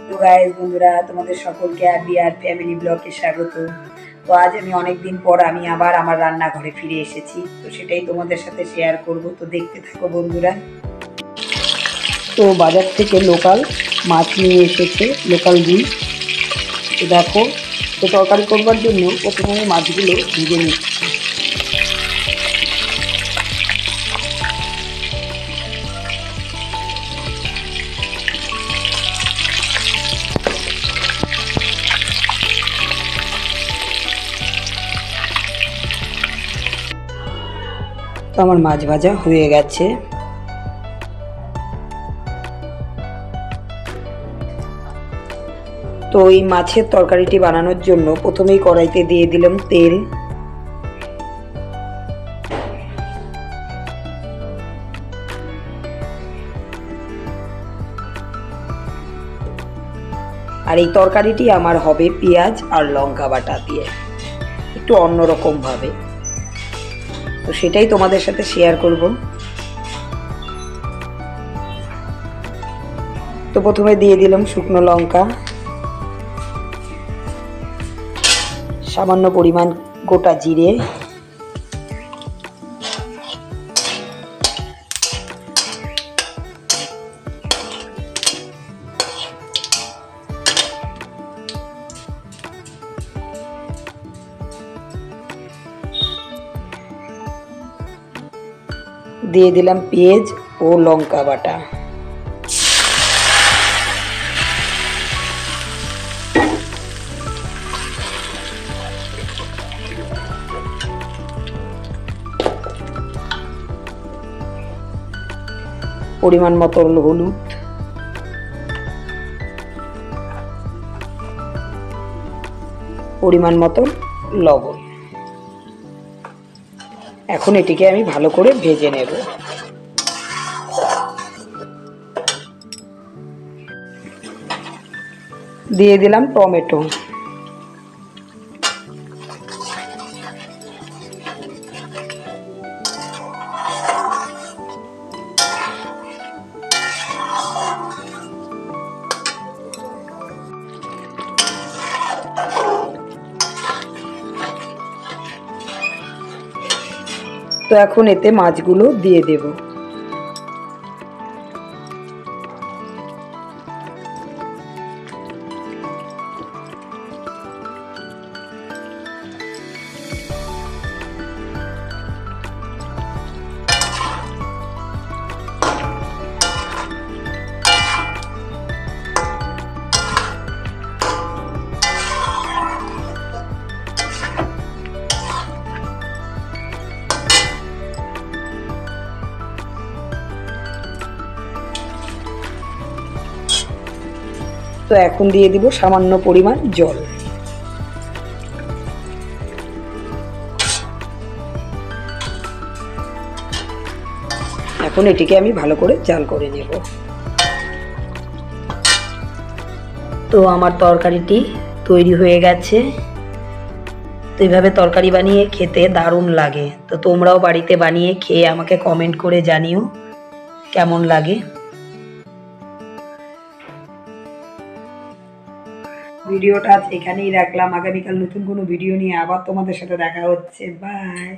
তো গাইস বন্ধুরা, তোমাদের সকলকে আর ফ্যামিলি ব্লগে স্বাগত। তো আজ আমি অনেকদিন পর আমি আবার আমার রান্নাঘরে ফিরে এসেছি, তো সেটাই তোমাদের সাথে শেয়ার করব। তো দেখতে থাকো বন্ধুরা। তো বাজার থেকে লোকাল মাছ নিয়ে এসেছে, লোকাল রুই। তো দেখো, তো তরকারি করবার জন্য প্রথমে আমি মাছগুলো ভেজে নিচ্ছি। তো আমার মাছ ভাজা হয়ে গেছে। তো এই মাছের তরকারিটি বানানোর জন্য প্রথমেই কড়াইতে দিয়ে দিলাম তেল। আর এই তরকারিটি আমার হবে পেঁয়াজ আর লঙ্কা বাটা দিয়ে, একটু অন্যরকম ভাবে। তো সেটাই তোমাদের সাথে শেয়ার করব। তো প্রথমে দিয়ে দিলাম শুকনো লঙ্কা, সামান্য পরিমাণ গোটা জিরে, দিয়ে দিলাম পেঁয়াজ ও লঙ্কা বাটা। পরিমাণ মতো হলুদ, পরিমাণ মতো লবণ। এখন এটিকে আমি ভালো করে ভেজে নেব। দিয়ে দিলাম টমেটো। তো এখন এতে মাছগুলো দিয়ে দেব। তো এখন দিয়ে দিব সামান্য পরিমাণ জল। এখন এটিকে আমি ভালো করে জাল করে নেব। তো আমার তরকারিটি তৈরি হয়ে গেছে। তো এইভাবে তরকারি বানিয়ে খেতে দারুণ লাগে। তো তোমরাও বাড়িতে বানিয়ে খেয়ে আমাকে কমেন্ট করে জানিও কেমন লাগে। ভিডিওটা আজ এখানেই রাখলাম। আগামীকাল নতুন কোনো ভিডিও নিয়ে আবার তোমাদের সাথে দেখা হচ্ছে। বাই।